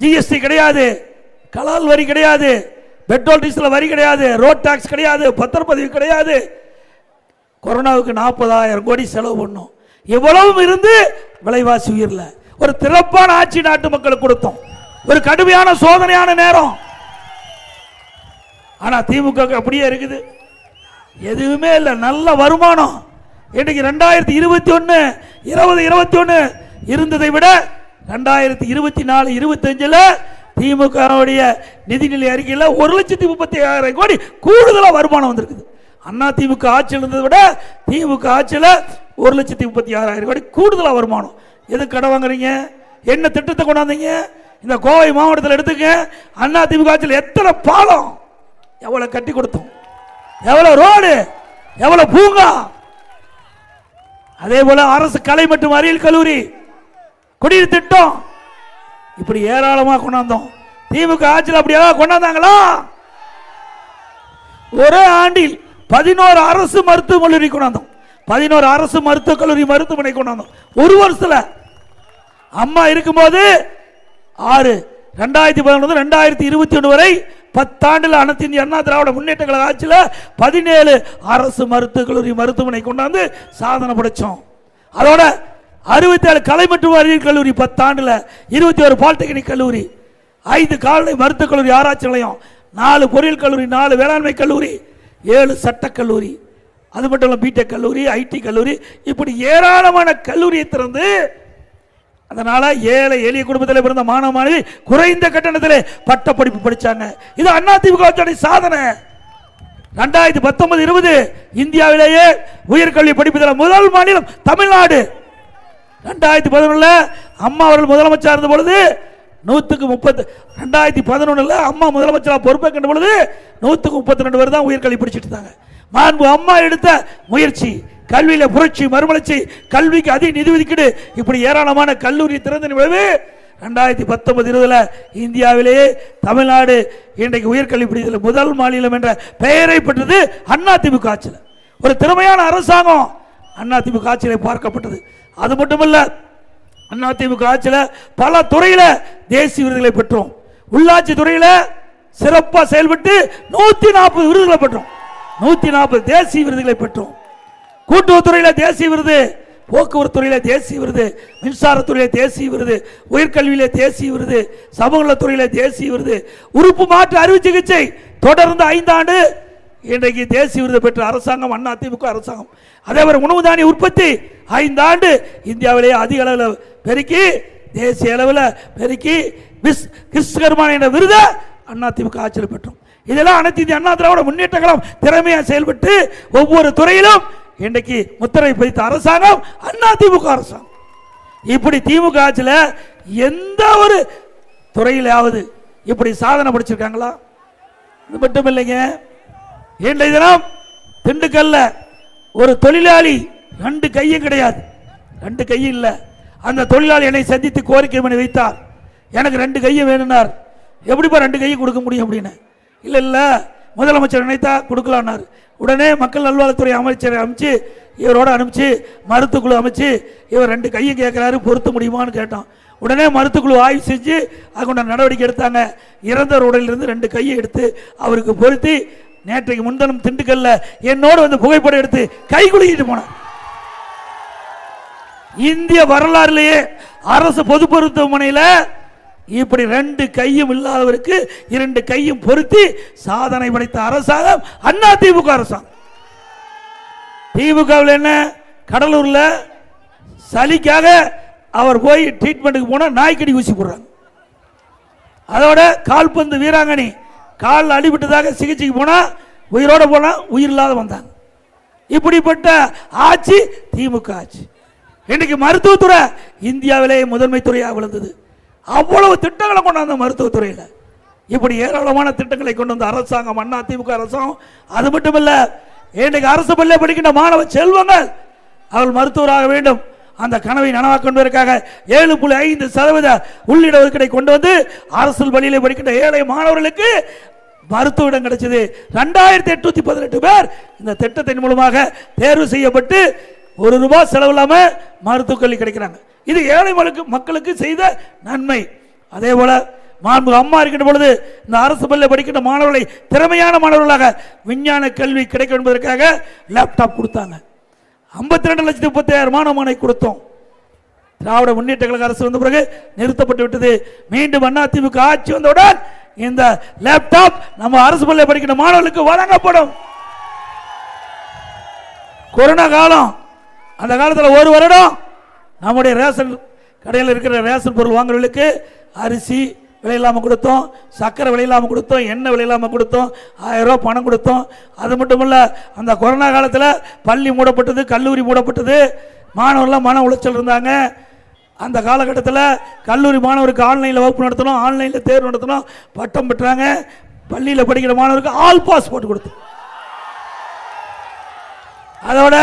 ஜிஎஸ்டி கிடையாது, கலால் வரி கிடையாது, பெட்ரோல் டீசல் வரி கிடையாது, ரோட் டாக்ஸ் கிடையாது, பத்திரப்பதிவு கிடையாது. கொரோனாவுக்கு 40,000 கோடி செலவு பண்ணும். எவ்வளவும் இருந்து விலைவாசி உயர்ல. ஒரு திறப்பான ஆட்சி நாட்டு மக்களுக்கு கொடுத்தோம். ஒரு கடுமையான சோதனையான நேரம். ஆனா திமுக அப்படியே இருக்குது, எதுவுமே இல்லை. நல்ல வருமானம். இன்னைக்கு 2021 2021 இருந்ததை விட 2024-25 திமுக நிதிநிலை அறிக்கையில் 1,35,000 கோடி கூடுதலா வருமானம் வந்திருக்குது. அண்ணா திமுக ஆட்சியில் இருந்ததை விட திமுக ஆட்சியில் 1,36,000 கோடி கூடுதலா வருமானம். எது கடை வாங்குறீங்க? என்ன திட்டத்தை கொண்டாந்தீங்க? இந்த கோவை மாவட்டத்தில் எடுத்துக்க. அண்ணா திமுக ஆட்சியில் எத்தனை பாலம் எவ்வளவு கட்டி கொடுத்தோம், எவ்வளவு ரோடு, எவ்வளவு பூங்கா. அதே போல அரசு கலை மற்றும் அறிவியல் கல்லூரி, குடிநீர் திட்டம், இப்படி ஏராளமாக கொண்டாந்தோம். திமுக ஆட்சியில் அப்படி ஏதாவது கொண்டாந்தாங்களா? ஒரே ஆண்டில் 11 அரசு மருத்துவக் கல்லூரி கொண்டாந்தோம். 11 அரசு மருத்துவக் கல்லூரி மருத்துவமனை கொண்டாந்தோம். ஒரு வருஷத்துல அம்மா இருக்கும்போது 6, 2011 2021 வரை 10 ஆண்டுல அனைத்து இந்திய அண்ணா திராவிட முன்னேற்ற கழக ஆட்சியில் 17 அரசு மருத்துவக் கல்லூரி மருத்துவமனை கொண்டாந்து சாதனை படைச்சோம். அதோட 67 கலை மற்றும் அறிவியல் கல்லூரி 10 ஆண்டுல, 21 பாலிடெக்னிக் கல்லூரி, 5 கால்நடை மருத்துவக் கல்லூரி ஆராய்ச்சி நிலையம், 4 பொறியியல் கல்லூரி, 4 வேளாண்மை கல்லூரி, 7 சட்டக் கல்லூரி, அது மட்டும் இல்ல பிடெக் கல்லூரி, ஐடி கல்லூரி, இப்படி ஏராளமான கல்லூரியை திறந்து, அதனால ஏழை எளிய குடும்பத்தில் பிறந்த மாணவ மாணவி குறைந்த கட்டணத்தில் பட்ட படிப்பு படிச்சாங்க. இது அண்ணா திமுக சாதனை. 2019-20 இந்தியாவிலேயே உயர்கல்வி படிப்பதில் முதல் மாநிலம் தமிழ்நாடு. 2011 அம்மா அவர்கள் முதலமைச்சர் இருந்த பொழுது 2011 அம்மா முதலமைச்சராக பொறுப்பேற்கின்ற பொழுது 132 பேர் தான் உயர்கல்வி படிச்சுட்டு இருந்தாங்க. மாண்பு அம்மா எடுத்த முயற்சி, கல்வியில புரட்சி, மறுமலர்ச்சி, கல்விக்கு அதிக நிதி ஒதுக்கீடு, இப்படி ஏராளமான கல்லூரி திறந்த விளைவு 2019-20 இந்தியாவிலேயே தமிழ்நாடு இன்றைக்கு உயர்கல்வி படிப்பதில் முதல் மாநிலம் என்ற பெயரை பெற்றது அண்ணா திமுக ஆட்சியில். ஒரு திறமையான அரசாங்கம் அண்ணா திமுக ஆட்சியில் பார்க்கப்பட்டது. அது மட்டுமல்ல, அண்ணா திமுக ஆட்சியில் பல துறையில தேசிய விருதுகளை பெற்றோம். உள்ளாட்சி துறையில சிறப்பாக செயல்பட்டு 140 விருதுகளை பெற்றோம். 140 தேசிய விருதுகளை பெற்றோம். கூட்டுறவுத்துறையில தேசிய விருது, போக்குவரத்து துறையில தேசிய விருது, மின்சாரத்துறையில தேசிய விருது, உயர்கல்வியில தேசிய விருது, சமூகத்துறையில தேசிய விருது, உறுப்பு மாற்று அறுவை சிகிச்சை தொடர்ந்து 5 ஆண்டு இன்றைக்கு தேசிய விருது பெற்ற அரசாங்கம் அண்ணா திமுக அரசாங்கம். அதே போல உணவு தானிய உற்பத்தி 5 ஆண்டு இந்தியாவிலேயே அதிக அளவில் பெருக்கி, தேசிய அளவில் பெருக்கி விஸ்வகர்மா என்ற விருதை அண்ணா திமுக ஆட்சியில் பெற்றோம். இதெல்லாம் அனைத்து இந்திய அண்ணா திராவிட முன்னேற்ற கழகம் திறமையாக செயல்பட்டு ஒவ்வொரு துறையிலும் இன்றைக்கு முத்திரை பதித்த அரசாங்கம் அண்ணா திமுக அரசாங்கம். இப்படி திமுக ஆட்சியில் எந்த ஒரு துறையிலாவது இப்படி சாதனை படிச்சிருக்காங்களா? இது மட்டும் இல்லைங்க. இன்றைய தினம் திண்டுக்கல்ல ஒரு தொழிலாளி 2 கையும் கிடையாது, 2 கையும் இல்லை. அந்த தொழிலாளி என்னை சந்தித்து கோரிக்கை மனு வைத்தார். எனக்கு 2 கையும் வேணும்னார். எப்படிப்பா 2 கையும் கொடுக்க முடியும் அப்படின்னு. இல்லை இல்லை, முதலமைச்சர் நினைத்தா கொடுக்கலான்னார். உடனே மக்கள் நல்வாழ்வுத்துறை அமைச்சரை அமைச்சு இவரோட அனுப்பிச்சு மருத்துவக்குழு அமைச்சு இவர் 2 கையும் கேட்கிறாரு, பொருத்த முடியுமான்னு கேட்டோம். உடனே மருத்துவக்குழு ஆய்வு செஞ்சு அதுக்குண்ட நடவடிக்கை எடுத்தாங்க. இறந்தவர் உடலிலிருந்து 2 கையை எடுத்து அவருக்கு பொருத்தி நேற்றைக்கு முன்தினம் திண்டுக்கல்ல என்னோடு வந்து புகைப்படம் எடுத்து கை குலுக்கிட்டு போனார். இந்திய வரலாறுலேயே அரசு பொது மருத்துவமனையில் இப்படி 2 கையும் இல்லாதவருக்கு 2 கையும் பொருத்தி சாதனை படைத்த அரசாங்கம் அண்ணா திமுக அரசாங்கம். திமுகவில் என்ன, கடலூர்ல சளிக்காக அவர் போய் ட்ரீட்மெண்ட்டுக்கு போனா நாய்க்கடி ஊசி போடுறாங்க. அதோட கால்பந்து வீராங்கனி கால் அடிபட்டதாக சிகிச்சைக்கு போனா உயிரோட போனா உயிர் இல்லாத வந்தாங்க. இப்படிப்பட்ட ஆட்சி திமுக ஆட்சி. இன்னைக்கு மருத்துவத்துறை இந்தியாவிலேயே முதன்மை துறையாக விளந்தது. அவ்வளவு திட்டங்களை கொண்டாந்த மருத்துவத்துறையில் இப்படி ஏராளமான திட்டங்களை கொண்டு வந்த அரசாங்கம் அண்ணா திமுக அரசாங்கம். அது மட்டுமல்ல, இன்றைக்கு அரசு பள்ளியில் படிக்கின்ற மாணவ செல்வங்கள் அவர்கள் மருத்துவராக வேண்டும். அந்த கனவை நனவாக்க என்பதற்காக 7.5% உள்ளிட ஒதுக்கீடை கொண்டு வந்து அரசு பள்ளியிலே படிக்கின்ற ஏழை மாணவர்களுக்கு மருத்துவ இடம் கிடைச்சது. 2818 பேர் இந்த திட்டத்தின் மூலமாக தேர்வு செய்யப்பட்டு ₹1 செலவில்லாம மருத்துவக் கல்வி கிடைக்கிறாங்க. இது ஏழை மக்களுக்கு செய்த நன்மை. அதே போல மாண்புமிகு அம்மா இருக்கின்ற பொழுது இந்த அரசு பள்ளியில் படிக்கின்ற மாணவர்களை திறமையான மாணவர்களாக விஞ்ஞான கல்வி கிடைக்கும் என்பதற்காக லேப்டாப் கொடுத்தாங்க. 52,30,000 மாணவனை கொடுத்தோம். திராவிட முன்னேற்ற கழக அரசு வந்த பிறகு நிறுத்தப்பட்டு விட்டது. மீண்டும் அதிமுக ஆட்சி வந்தவுடன் இந்த லேப்டாப் நம்ம அரசு பள்ளியில் படிக்கின்ற மாணவர்களுக்கு வழங்கப்படும். கொரோனா காலம், அந்த காலத்தில் 1 வருடம் நம்முடைய ரேஷன் கடையில் இருக்கிற ரேஷன் பொருள் வாங்குறவர்களுக்கு அரிசி விலை இல்லாமல் கொடுத்தோம், சக்கரை விலை இல்லாமல் கொடுத்தோம், எண்ணெய் விலை இல்லாமல் கொடுத்தோம், 1000 ரூபா பணம் கொடுத்தோம். அது மட்டும் இல்லை, அந்த கொரோனா காலத்தில் பள்ளி மூடப்பட்டது, கல்லூரி மூடப்பட்டது, மாணவர்கள்லாம் மன உளைச்சல் இருந்தாங்க. அந்த காலகட்டத்தில் கல்லூரி மாணவருக்கு ஆன்லைனில் வகுப்பு நடத்தணும், ஆன்லைனில் தேர்வு நடத்தணும், பட்டம் பெற்றாங்க. பள்ளியில் படிக்கிற மாணவருக்கு ஆல் பாஸ் போட்டு கொடுத்தோம். அதோட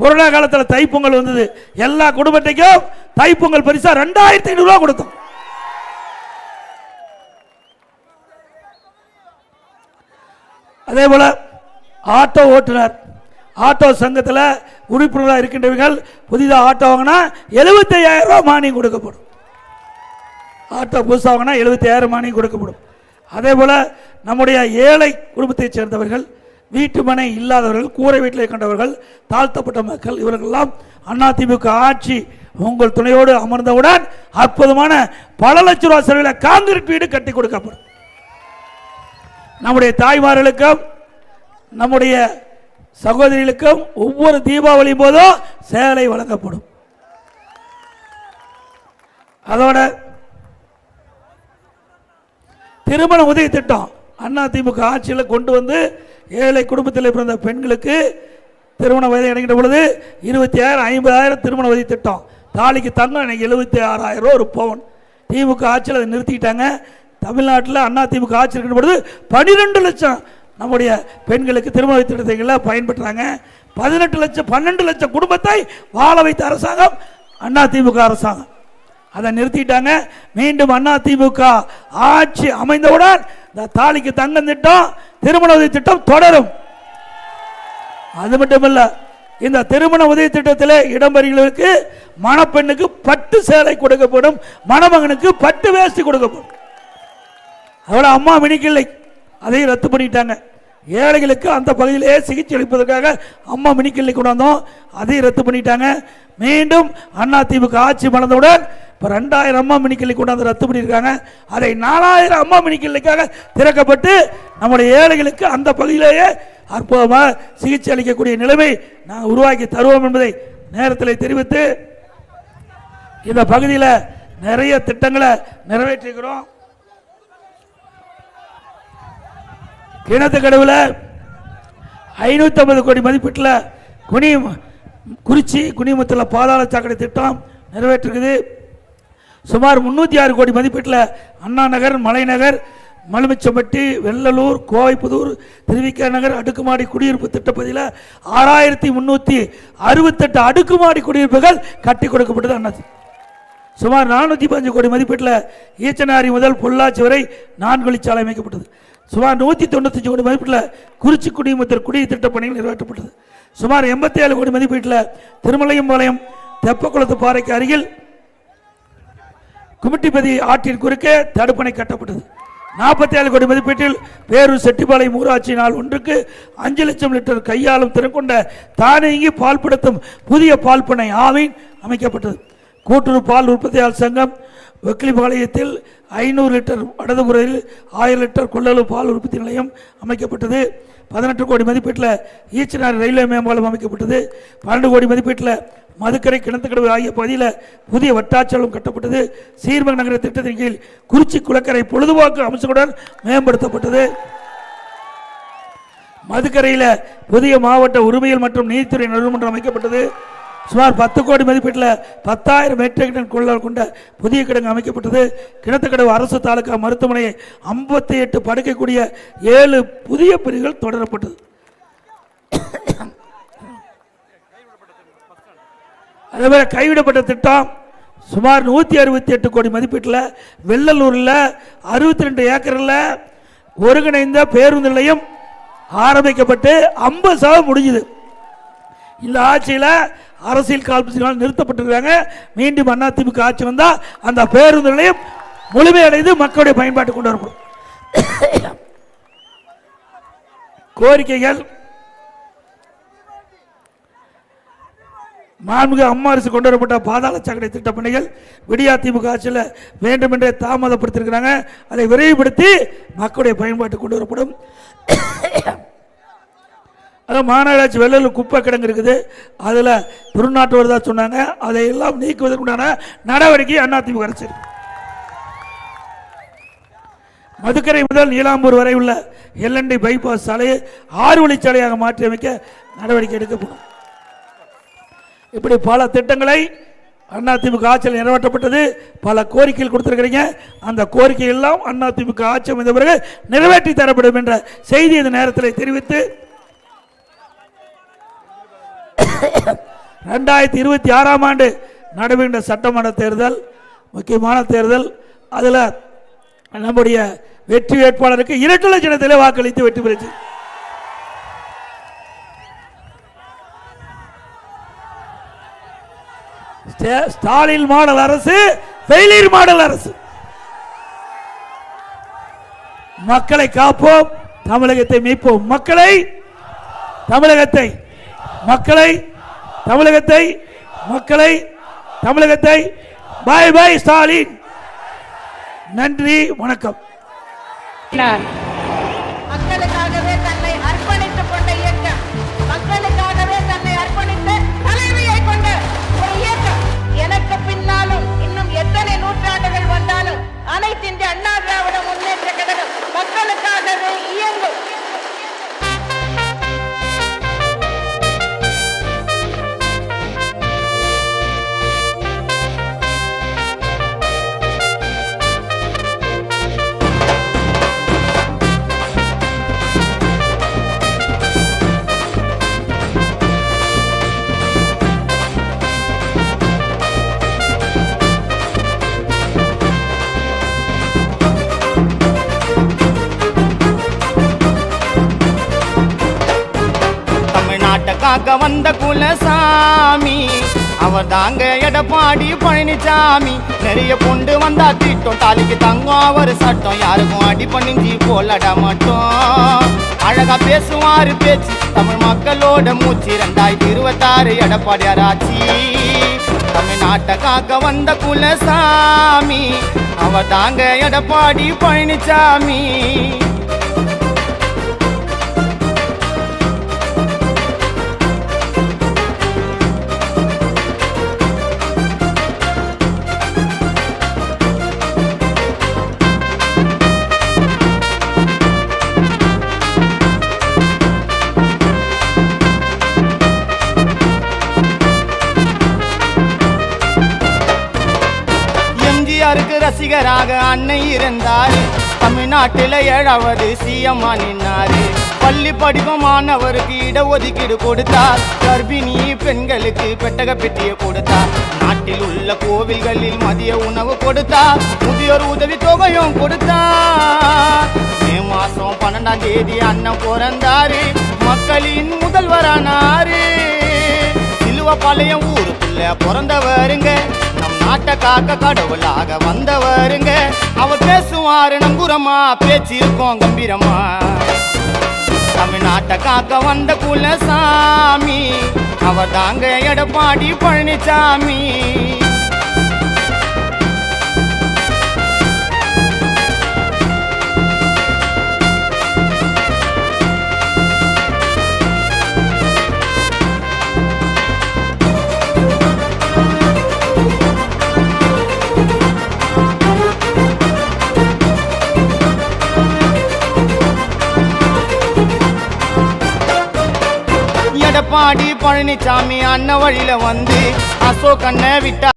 கொரோனா காலத்தில் தைப்பொங்கல் வந்தது. எல்லா குடும்பத்தையும் தைப்பொங்கல் பரிசா 2500 ரூபா கொடுத்தோம். அதே போல ஆட்டோ ஓட்டுநர், ஆட்டோ சங்கத்தில் உறுப்பினராக இருக்கின்றவர்கள் புதிதாக ஆட்டோ வாங்கினா 75,000 ரூபா மானியம் கொடுக்கப்படும். ஆட்டோ புதுசாக வாங்கினா 75,000 மானியம் கொடுக்கப்படும். அதே போல நம்முடைய ஏழை குடும்பத்தைச் சேர்ந்தவர்கள், வீட்டு மனை இல்லாதவர்கள், கூரை வீட்டில் இருக்கின்றவர்கள், தாழ்த்தப்பட்ட மக்கள், இவர்களெல்லாம் அதிமுக ஆட்சி உங்கள் துணையோடு அமர்ந்தவுடன் அற்புதமான பல லட்ச ரூபாய் செலவில் கான்கிரீட் வீடு கட்டி கொடுக்கப்படும். நம்முடைய தாய்மார்களுக்கும் நம்முடைய சகோதரிகளுக்கும் ஒவ்வொரு தீபாவளி போதும் சேலை வழங்கப்படும். அதோட திருமண உதவி திட்டம் அதிமுக ஆட்சியில் கொண்டு வந்து ஏழை குடும்பத்தில் பிறந்த பெண்களுக்கு திருமண வயதை அடைகின்ற பொழுது 20,000 50,000 திருமண உதவி திட்டம். தாலிக்கு தங்கம் 76,000 ரூபா ஒரு பவுன். திமுக ஆட்சியில் அதை நிறுத்திட்டாங்க. தமிழ்நாட்டில் அதிமுக ஆட்சி இருக்கின்ற பொழுது 12 லட்சம் நம்முடைய பெண்களுக்கு திருமண திட்டங்களை பயன்படுத்துறாங்க. 18 லட்சம் 12 லட்சம் குடும்பத்தை வாழ வைத்த அரசாங்கம் அதிமுக அரசாங்கம். அதை நிறுத்திட்டாங்க. மீண்டும் அதிமுக ஆட்சி அமைந்தவுடன் இந்த தாலிக்கு தங்கம் திட்டம், திருமண உதவி திட்டம் தொடரும். அது மட்டுமல்ல, இந்த திருமண உதவி திட்டத்தில் இடம்பெறுகளுக்கு மணப்பெண்ணுக்கு பட்டு சேலை கொடுக்கப்படும், மணமகனுக்கு பட்டு வேஷ்டி கொடுக்கப்படும். அதோட அம்மா மினிக்கில்லை, அதையும் ரத்து பண்ணிட்டாங்க. ஏழைகளுக்கு அந்த பகுதியிலே சிகிச்சை அளிப்பதற்காக அம்மா மினிக்கில்லை கொண்டாந்தோம், அதையும் ரத்து பண்ணிட்டாங்க. மீண்டும் அதிமுக ஆட்சி மலர்ந்தவுடன் இப்போ 2000 அம்மா மினிக்கில்லை கொண்டாந்து ரத்து பண்ணியிருக்காங்க. அதை 4000 அம்மா மினிக்கில்லைக்காக திறக்கப்பட்டு நம்முடைய ஏழைகளுக்கு அந்த பகுதியிலேயே அற்புதமாக சிகிச்சை அளிக்கக்கூடிய நிலைமை நாங்கள் உருவாக்கி தருவோம் என்பதை நேரத்தில் தெரிவித்து இந்த பகுதியில் நிறைய திட்டங்களை நிறைவேற்றிருக்கிறோம். கிணத்துக்கடவுல 550 கோடி மதிப்பீட்டில் குறிச்சி குனிமுத்தில் பாதாள சாக்கடை திட்டம் நிறைவேற்றிருக்குது. சுமார் 306 கோடி மதிப்பீட்டில் அண்ணா நகர், மலைநகர், மலுமிச்சம்பட்டி, வெள்ளலூர், கோவைப்புதூர், திருவிக நகர் அடுக்குமாடி குடியிருப்பு திட்டப்பகுதியில் 6368 அடுக்குமாடி குடியிருப்புகள் கட்டி கொடுக்கப்பட்டது. அண்ணா சுமார் 415 கோடி மதிப்பீட்டில் ஈச்சனாரி முதல் பொள்ளாச்சி வரை 4 வழிச்சாலை அமைக்கப்பட்டது. சுமார் 195 கோடி மதிப்பீட்டில் குறிச்சி குடிமுத்தர் குடிநீர் திட்ட பணிகள் நிறைவேற்றப்பட்டது. சுமார் 87 கோடி மதிப்பீட்டில் திருமலையம்பாளையம் தெப்பக்குளத்து பாறைக்கு அருகில் குமிட்டிபதி ஆற்றின் குறுக்கே தடுப்பணை கட்டப்பட்டது. 47 கோடி மதிப்பீட்டில் பேரூர் செட்டிப்பாளையம் ஊராட்சி நாள் ஒன்றுக்கு 5 லட்சம் லிட்டர் கையாளும் திறன் கொண்ட தானியங்கி பால்படுத்தும் புதிய பால் பண்ணை ஆவின் அமைக்கப்பட்டது. கூட்டுறவு பால் உற்பத்தியாளர் சங்கம் வெக்கிலிபாளையத்தில் 500 லிட்டர், வடதுபுறையில் 1000 லிட்டர் கொள்ளளவு பால் உற்பத்தி நிலையம் அமைக்கப்பட்டது. 18 கோடி மதிப்பீட்டில் ஈச்சனாரி ரயில்வே மேம்பாலம் அமைக்கப்பட்டது. 12 கோடி மதிப்பீட்டில் மதுக்கரை, கிணத்துக்கடவு ஆகிய பகுதியில் புதிய வட்டாட்சியகம் கட்டப்பட்டது. சீர்மிகு நகர திட்டத்தின் கீழ் குறிச்சி குளக்கரை பொழுதுபோக்கு அம்சங்களுடன் மேம்படுத்தப்பட்டது. மதுக்கரையில் புதிய மாவட்ட உரிமையல் மற்றும் நீதித்துறை நடுவமன்றம் அமைக்கப்பட்டது. சுமார் 10 கோடி மதிப்பீட்டில் 10,000 மெட்ரிக் டன் கொள்ளளவு கொண்ட புதிய கிடங்கு அமைக்கப்பட்டது. கிணத்துக்கடவு அரசு தாலுகா மருத்துவமனையை 58 படுக்கைக்கூடிய 7 புதிய பிரிவுகள் தொடரப்பட்டது. அதே மாதிரி கைவிடப்பட்ட திட்டம் சுமார் 168 கோடி மதிப்பீட்டில் வெள்ளலூரில் 62 ஏக்கரில் ஒருங்கிணைந்த பேருந்து நிலையம் ஆரம்பிக்கப்பட்டு 50% முடிஞ்சுது. இந்த ஆட்சியில் அரசியல் காழ்ப்புனால் நிறுத்தப்பட்டிருக்காங்க. மீண்டும் அதிமுக ஆட்சி வந்தால் அந்த பேருந்து நிலையம் முழுமையடைந்து மக்களுடைய பயன்பாட்டு கொண்டு வரப்படும். கோரிக்கைகள் மாண்புமிகு அம்மா அரசு கொண்டு வரப்பட்ட பாதாள சாக்கடை திட்ட பணிகள் விடியா திமுக ஆட்சியில் வேண்டுமென்றே தாமதப்படுத்திருக்கிறாங்க. அதை விரைவுபடுத்தி மக்களுடைய பயன்பாட்டு கொண்டு வரப்படும். அதான் மாநகராட்சி வெள்ளலூர் குப்பை கிடங்கு இருக்குது, அதில் துர்நாற்று வருதா சொன்னாங்க. அதை எல்லாம் நீக்குவதற்குண்டான நடவடிக்கை அதிமுக அரசு. மதுக்கரை முதல் நீலாம்பூர் வரை உள்ள எல்என்டி பைபாஸ் சாலையை 6 வழிச்சாலையாக மாற்றி அமைக்க நடவடிக்கை எடுக்கப்படும். இப்படி பல திட்டங்களை அதிமுக ஆட்சியில் நிறைவேற்றப்பட்டது. பல கோரிக்கைகள் கொடுத்திருக்கிறீங்க. அந்த கோரிக்கை எல்லாம் அதிமுக ஆட்சி அமைந்த பிறகு நிறைவேற்றி தரப்படும் என்ற செய்தி இந்த நேரத்தில் தெரிவித்து 2026ஆம் ஆண்டு நடைபெற்ற சட்டமன்ற தேர்தல் முக்கியமான தேர்தல். அதில் நம்முடைய வெற்றி வேட்பாளருக்கு 2 லட்சத்திலே வாக்களித்து வெற்றி பெற்று ஸ்டாலின் மாடல் அரசு, ஃபெயிலியர் மாடல் அரசு. மக்களை காப்போம், தமிழகத்தை மீட்போம். மக்களை, தமிழகத்தை, மக்களை, தமிழகத்தை, மக்களை, தமிழகத்தை. பாய் பாய் ஸ்டாலின். நன்றி, வணக்கம். மக்களுக்காகவே தன்னை அர்ப்பணித்துக் கொண்ட இயக்கம், மக்களுக்காகவே தன்னை அர்ப்பணித்த தலைமையை கொண்ட ஒரு இயக்கம். எனக்கு பின்னாலும் இன்னும் எத்தனை நூற்றாண்டுகள் வந்தாலும் அனைத்து இந்திய அண்ணா திராவிட முன்னேற்ற கழகம் மக்களுக்காகவே இயங்கும். காக்க வந்த குலசாமி அவர் தாங்க எடப்பாடி பழனிசாமி. நிறைய கொண்டு வந்தா திட்டம், தாலிக்கு தங்கம் அவர் சட்டம். யாருக்கும் அடி பண்ணிஞ்சி போலட மட்டும் அழகா பேசுவாரு பேச்சு, தமிழ் மக்களோட மூச்சு. 2026 எடப்பாடியார் ஆட்சி. தமிழ்நாட்டை காக்க வந்த குலசாமி அவர் தாங்க எடப்பாடி பழனிசாமி. ரசிகராக அன்னை இருந்தார். தமிழ்நாட்டில் 7வது சிஎம் நின்னாரு. பள்ளி படிக்கும் மாணவருக்கு இடஒதுக்கீடு கொடுத்தார். கர்ப்பிணி பெண்களுக்கு பெட்டக பெட்டியை கொடுத்தார். நாட்டில் உள்ள கோவில்களில் மதிய உணவு கொடுத்தார். முதியோர் உதவி தொகையும் கொடுத்தார். மே மாசம் 12ஆம் தேதி அண்ணன் பிறந்தாரு. மக்களின் முதல்வரானாரு. சிலுவப்பாளையம் ஊருக்குள்ள பிறந்தவருங்க. நம் நாட்டை காக்க கடவுளாக வந்தவருங்க. அவர் பேசுவாரு நம்புறமா, பேச்சு இருக்கும் கம்பீரமா. தமிழ்நாட்டை காக்க வந்த குலசாமி அவர் தாங்க எடப்பாடி பழனிசாமி. எடப்பாடி பழனிசாமி அண்ணன் வழியில வந்து அசோக் அண்ணன் விட்டா